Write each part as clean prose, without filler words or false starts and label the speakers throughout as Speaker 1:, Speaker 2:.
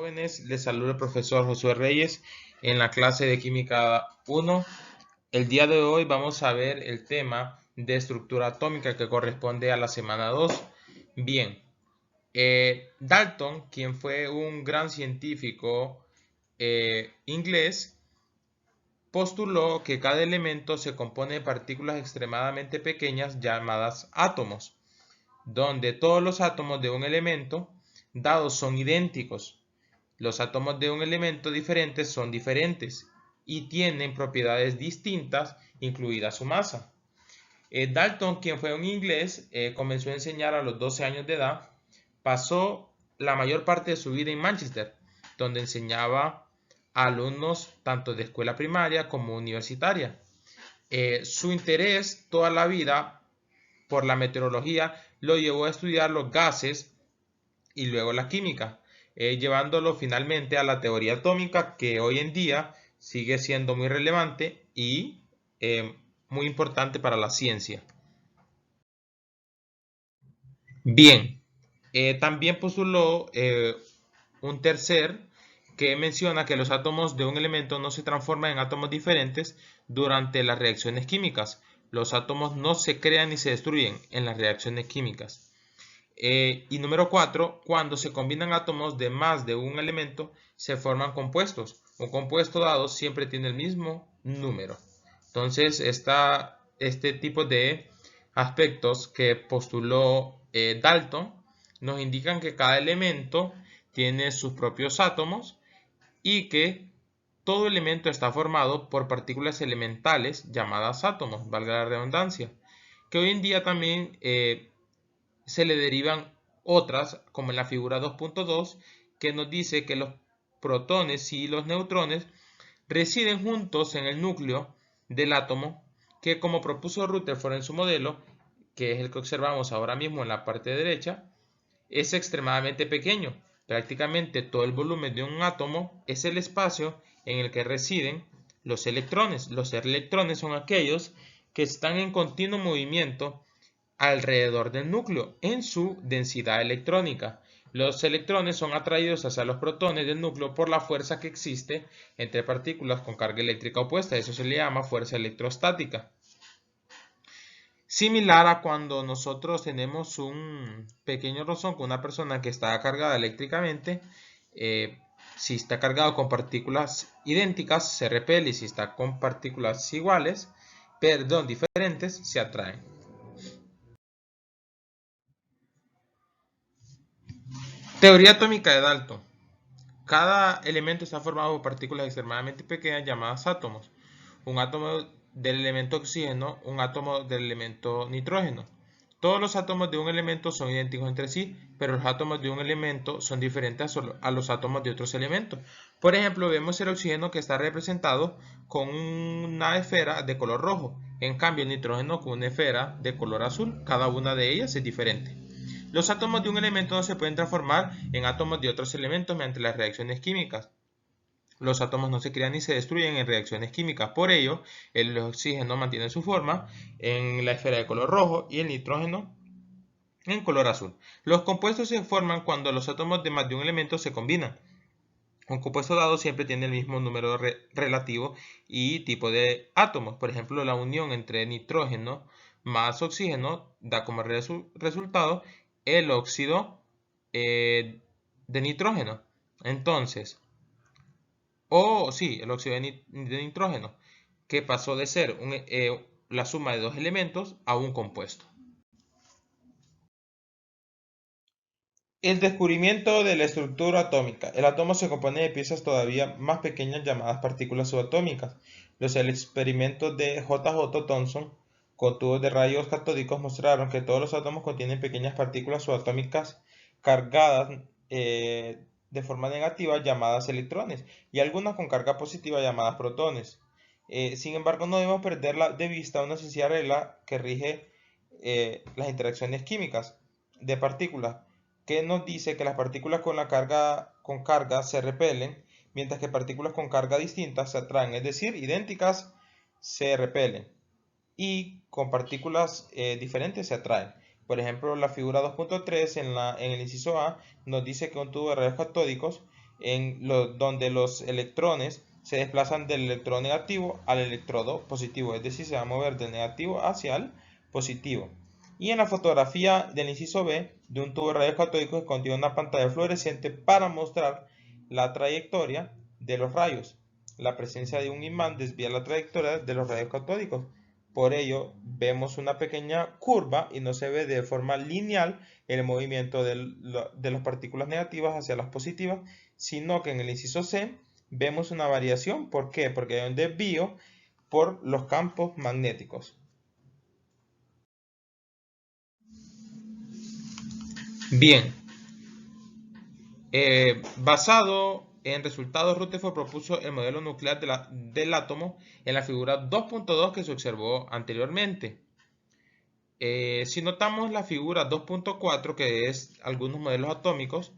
Speaker 1: jóvenes, les saluda el profesor Josué Reyes en la clase de Química 1. El día de hoy vamos a ver el tema de estructura atómica que corresponde a la semana 2. Bien, Dalton, quien fue un gran científico inglés, postuló que cada elemento se compone de partículas extremadamente pequeñas llamadas átomos, donde todos los átomos de un elemento dado son idénticos. Los átomos de un elemento diferente son diferentes y tienen propiedades distintas, incluida su masa. Dalton, quien fue un inglés, comenzó a enseñar a los 12 años de edad. Pasó la mayor parte de su vida en Manchester, donde enseñaba a alumnos tanto de escuela primaria como universitaria. Su interés toda la vida por la meteorología lo llevó a estudiar los gases y luego la química, llevándolo finalmente a la teoría atómica, que hoy en día sigue siendo muy relevante y muy importante para la ciencia. Bien, también postuló un tercer que menciona que los átomos de un elemento no se transforman en átomos diferentes durante las reacciones químicas. Los átomos no se crean ni se destruyen en las reacciones químicas. Y número 4, cuando se combinan átomos de más de un elemento, se forman compuestos. Un compuesto dado siempre tiene el mismo número. Entonces, este tipo de aspectos que postuló Dalton nos indican que cada elemento tiene sus propios átomos y que todo elemento está formado por partículas elementales llamadas átomos, valga la redundancia, que hoy en día también se le derivan otras, como en la figura 2.2, que nos dice que los protones y los neutrones residen juntos en el núcleo del átomo, que como propuso Rutherford en su modelo, que es el que observamos ahora mismo en la parte derecha, es extremadamente pequeño. Prácticamente todo el volumen de un átomo es el espacio en el que residen los electrones. Los electrones son aquellos que están en continuo movimiento alrededor del núcleo en su densidad electrónica. Los electrones son atraídos hacia los protones del núcleo por la fuerza que existe entre partículas con carga eléctrica opuesta. Eso se le llama fuerza electrostática. Similar a cuando nosotros tenemos un pequeño rozón con una persona que está cargada eléctricamente, si está cargado con partículas idénticas se repele y si está con partículas diferentes se atraen. Teoría atómica de Dalton. Cada elemento está formado por partículas extremadamente pequeñas llamadas átomos. Un átomo del elemento oxígeno, un átomo del elemento nitrógeno. Todos los átomos de un elemento son idénticos entre sí, pero los átomos de un elemento son diferentes a los átomos de otros elementos. Por ejemplo, vemos el oxígeno que está representado con una esfera de color rojo. En cambio, el nitrógeno con una esfera de color azul. Cada una de ellas es diferente. Los átomos de un elemento no se pueden transformar en átomos de otros elementos mediante las reacciones químicas. Los átomos no se crean ni se destruyen en reacciones químicas. Por ello, el oxígeno mantiene su forma en la esfera de color rojo y el nitrógeno en color azul. Los compuestos se forman cuando los átomos de más de un elemento se combinan. Un compuesto dado siempre tiene el mismo número relativo y tipo de átomos. Por ejemplo, la unión entre nitrógeno más oxígeno da como resultado el óxido de nitrógeno. Entonces, el óxido de nitrógeno, que pasó de ser la suma de dos elementos a un compuesto. El descubrimiento de la estructura atómica. El átomo se compone de piezas todavía más pequeñas llamadas partículas subatómicas. Los experimentos de J.J. Thomson con tubos de rayos catódicos mostraron que todos los átomos contienen pequeñas partículas subatómicas cargadas de forma negativa llamadas electrones y algunas con carga positiva llamadas protones. Sin embargo, no debemos perder de vista una sencilla regla que rige las interacciones químicas de partículas, que nos dice que las partículas con carga se repelen, mientras que partículas con carga distinta se atraen, es decir, idénticas se repelen y con partículas diferentes se atraen. Por ejemplo, la figura 2.3 en el inciso A nos dice que un tubo de rayos catódicos donde los electrones se desplazan del electrodo negativo al electrodo positivo, es decir, se va a mover del negativo hacia el positivo. Y en la fotografía del inciso B de un tubo de rayos catódicos que contiene una pantalla fluorescente para mostrar la trayectoria de los rayos. La presencia de un imán desvía la trayectoria de los rayos catódicos. Por ello, vemos una pequeña curva y no se ve de forma lineal el movimiento de las partículas negativas hacia las positivas, sino que en el inciso C vemos una variación. ¿Por qué? Porque hay un desvío por los campos magnéticos. Bien, basado en resultados, Rutherford propuso el modelo nuclear del átomo en la figura 2.2 que se observó anteriormente. Si notamos la figura 2.4, que es algunos modelos atómicos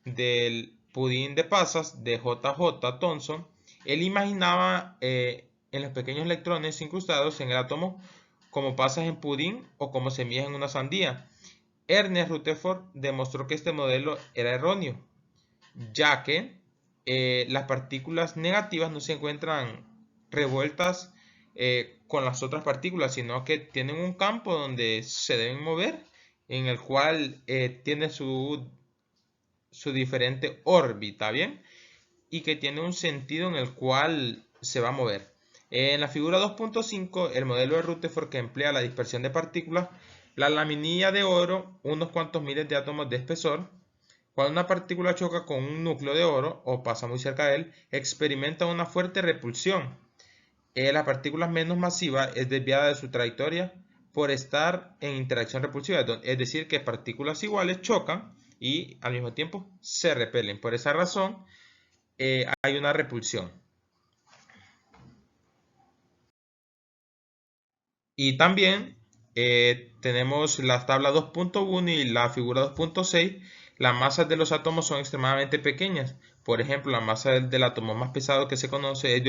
Speaker 1: del pudín de pasas de J.J. Thomson, él imaginaba en los pequeños electrones incrustados en el átomo como pasas en pudín o como semillas en una sandía. Ernest Rutherford demostró que este modelo era erróneo, ya que las partículas negativas no se encuentran revueltas con las otras partículas, sino que tienen un campo donde se deben mover, en el cual tiene su diferente órbita, ¿bien? Y que tiene un sentido en el cual se va a mover. En la figura 2.5, el modelo de Rutherford, que emplea la dispersión de partículas, la laminilla de oro, unos cuantos miles de átomos de espesor. Cuando una partícula choca con un núcleo de oro o pasa muy cerca de él, experimenta una fuerte repulsión. La partícula menos masiva es desviada de su trayectoria por estar en interacción repulsiva, es decir, que partículas iguales chocan y al mismo tiempo se repelen. Por esa razón hay una repulsión. Y también tenemos la tabla 2.1 y la figura 2.6. Las masas de los átomos son extremadamente pequeñas. Por ejemplo, la masa del átomo más pesado que se conoce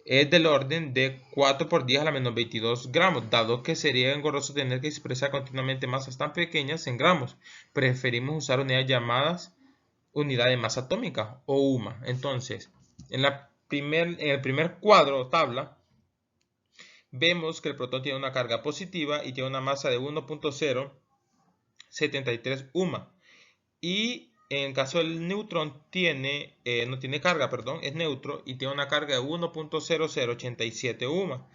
Speaker 1: es del orden de 4 por 10 a la menos 22 gramos. Dado que sería engorroso tener que expresar continuamente masas tan pequeñas en gramos, preferimos usar unidades llamadas unidad de masa atómica o UMA. Entonces, en el primer cuadro o tabla, vemos que el protón tiene una carga positiva y tiene una masa de 1.073 UMA. Y en el caso del neutrón no tiene carga, es neutro y tiene una carga de 1.0087 UMA.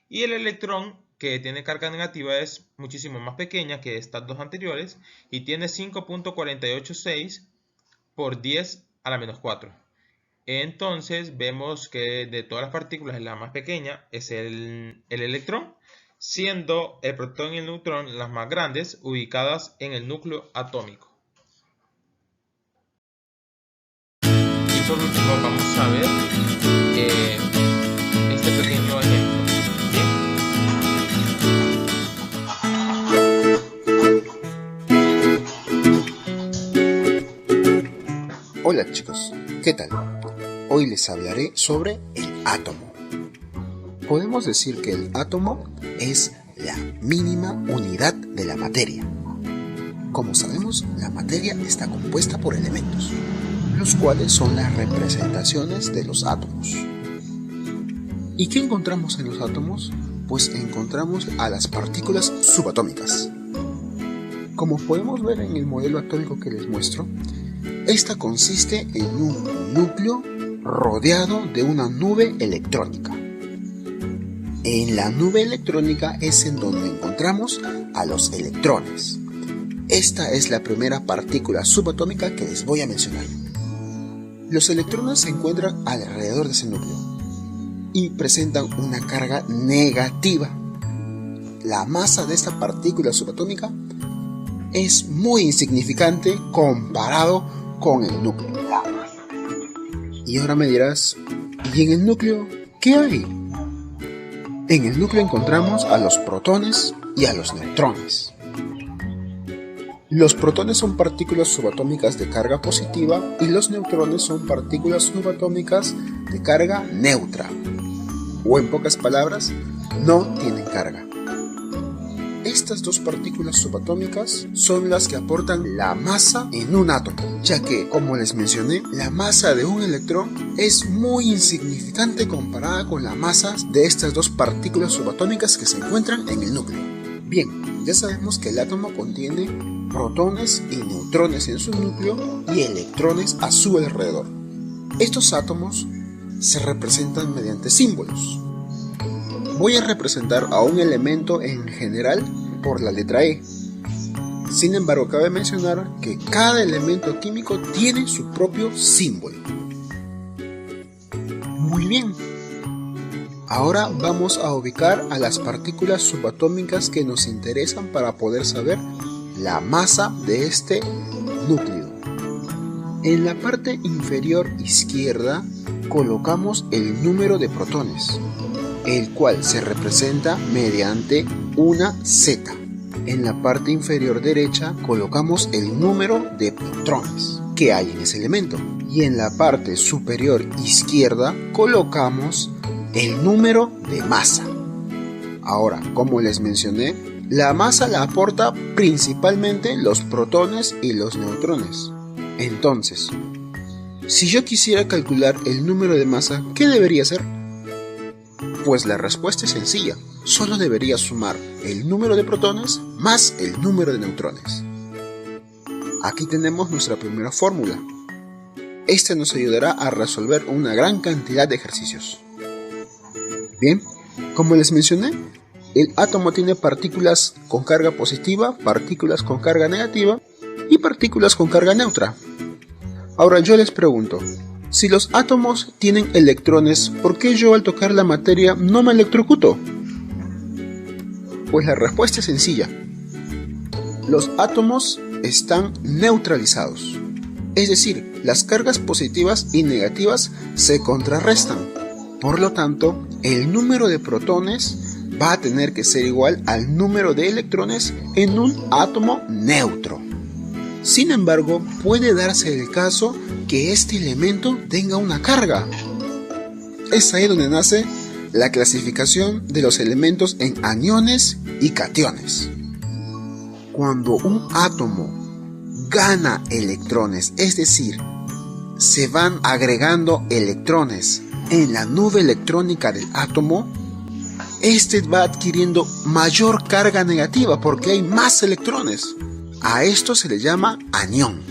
Speaker 1: Y el electrón, que tiene carga negativa, es muchísimo más pequeña que estas dos anteriores y tiene 5.486 por 10 a la menos 4. Entonces vemos que de todas las partículas la más pequeña es el electrón, siendo el protón y el neutrón las más grandes, ubicadas en el núcleo atómico. Y por último vamos a ver este pequeño ejemplo.
Speaker 2: Hola chicos, ¿qué tal? Hoy les hablaré sobre el átomo. Podemos decir que el átomo es la mínima unidad de la materia. Como sabemos, la materia está compuesta por elementos, los cuales son las representaciones de los átomos. ¿Y qué encontramos en los átomos? Pues encontramos a las partículas subatómicas. Como podemos ver en el modelo atómico que les muestro, esta consiste en un núcleo rodeado de una nube electrónica. En la nube electrónica es en donde encontramos a los electrones. Esta es la primera partícula subatómica que les voy a mencionar. Los electrones se encuentran alrededor de ese núcleo y presentan una carga negativa. La masa de esta partícula subatómica es muy insignificante comparado con el núcleo. Y ahora me dirás, ¿y en el núcleo qué hay? En el núcleo encontramos a los protones y a los neutrones. Los protones son partículas subatómicas de carga positiva y los neutrones son partículas subatómicas de carga neutra. O en pocas palabras, no tienen carga. estas dos partículas subatómicas son las que aportan la masa en un átomo, ya que, como les mencioné, la masa de un electrón es muy insignificante comparada con la masa de estas dos partículas subatómicas que se encuentran en el núcleo. Bien, ya sabemos que el átomo contiene protones y neutrones en su núcleo y electrones a su alrededor. Estos átomos se representan mediante símbolos. Voy a representar a un elemento en general por la letra E. Sin embargo, cabe mencionar que cada elemento químico tiene su propio símbolo. Muy bien. Ahora vamos a ubicar a las partículas subatómicas que nos interesan para poder saber la masa de este núcleo. En la parte inferior izquierda colocamos el número de protones, el cual se representa mediante una Z. En la parte inferior derecha colocamos el número de neutrones que hay en ese elemento. Y en la parte superior izquierda colocamos el número de masa. Ahora, como les mencioné, la masa la aporta principalmente los protones y los neutrones. Entonces, si yo quisiera calcular el número de masa, ¿qué debería hacer? Pues la respuesta es sencilla. Solo debería sumar el número de protones más el número de neutrones. Aquí tenemos nuestra primera fórmula. Esta nos ayudará a resolver una gran cantidad de ejercicios. Bien, como les mencioné, el átomo tiene partículas con carga positiva, partículas con carga negativa y partículas con carga neutra. Ahora yo les pregunto, si los átomos tienen electrones, ¿por qué yo al tocar la materia no me electrocuto? Pues la respuesta es sencilla. Los átomos están neutralizados. Es decir, las cargas positivas y negativas se contrarrestan. Por lo tanto, el número de protones va a tener que ser igual al número de electrones en un átomo neutro. Sin embargo, puede darse el caso que este elemento tenga una carga. Es ahí donde nace la clasificación de los elementos en aniones y cationes. Cuando un átomo gana electrones, es decir, se van agregando electrones en la nube electrónica del átomo, este va adquiriendo mayor carga negativa porque hay más electrones. A esto se le llama anión.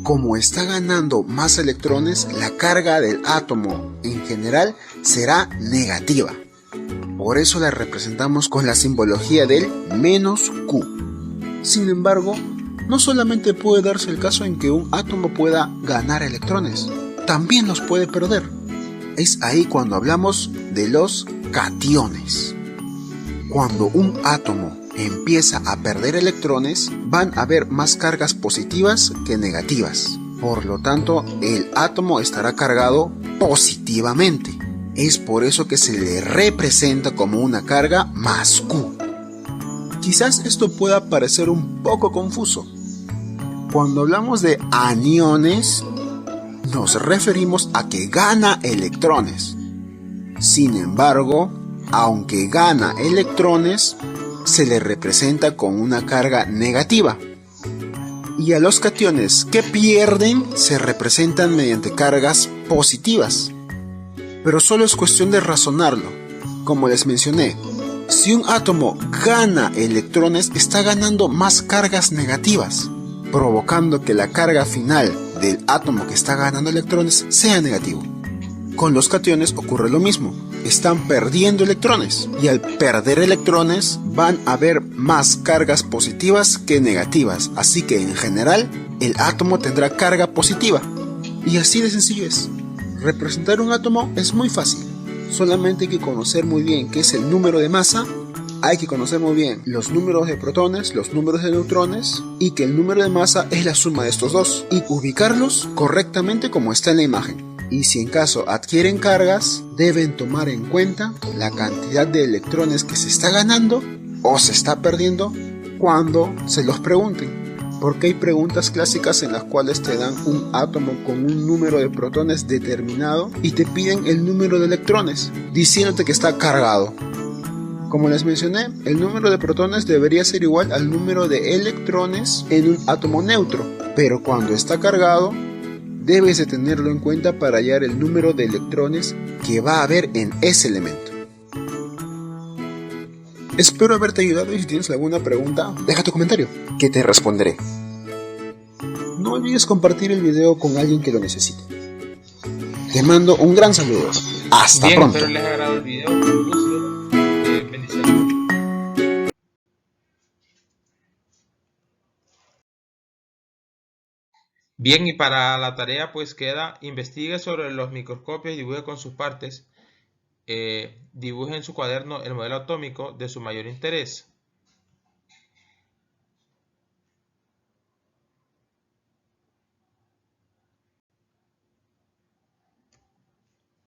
Speaker 2: Como está ganando más electrones, la carga del átomo en general será negativa. Por eso la representamos con la simbología del -Q. Sin embargo, no solamente puede darse el caso en que un átomo pueda ganar electrones, también los puede perder. Es ahí cuando hablamos de los cationes. Cuando un átomo empieza a perder electrones, van a haber más cargas positivas que negativas. Por lo tanto, el átomo estará cargado positivamente. Es por eso que se le representa como una carga más Q. Quizás esto pueda parecer un poco confuso. Cuando hablamos de aniones, nos referimos a que gana electrones. Sin embargo, aunque gana electrones, se le representa con una carga negativa. Y a los cationes que pierden se representan mediante cargas positivas. Pero solo es cuestión de razonarlo. Como les mencioné, si un átomo gana electrones, está ganando más cargas negativas, provocando que la carga final del átomo que está ganando electrones sea negativo. Con los cationes ocurre lo mismo. Están perdiendo electrones y al perder electrones van a haber más cargas positivas que negativas, así que en general el átomo tendrá carga positiva. Y así de sencillo es. Representar un átomo es muy fácil, solamente hay que conocer muy bien qué es el número de masa, hay que conocer muy bien los números de protones, los números de neutrones y que el número de masa es la suma de estos dos y ubicarlos correctamente como está en la imagen. Y si en caso adquieren cargas, deben tomar en cuenta la cantidad de electrones que se está ganando o se está perdiendo cuando se los pregunten. Porque hay preguntas clásicas en las cuales te dan un átomo con un número de protones determinado y te piden el número de electrones, diciéndote que está cargado. Como les mencioné, el número de protones debería ser igual al número de electrones en un átomo neutro, pero cuando está cargado, debes de tenerlo en cuenta para hallar el número de electrones que va a haber en ese elemento. Espero haberte ayudado y si tienes alguna pregunta, deja tu comentario, que te responderé. No olvides compartir el video con alguien que lo necesite. Te mando un gran saludo. Hasta pronto.
Speaker 1: Espero les haya agradado el video. Bendiciones. Bien, y para la tarea pues queda, investigue sobre los microscopios y dibuje con sus partes. Dibuje en su cuaderno el modelo atómico de su mayor interés.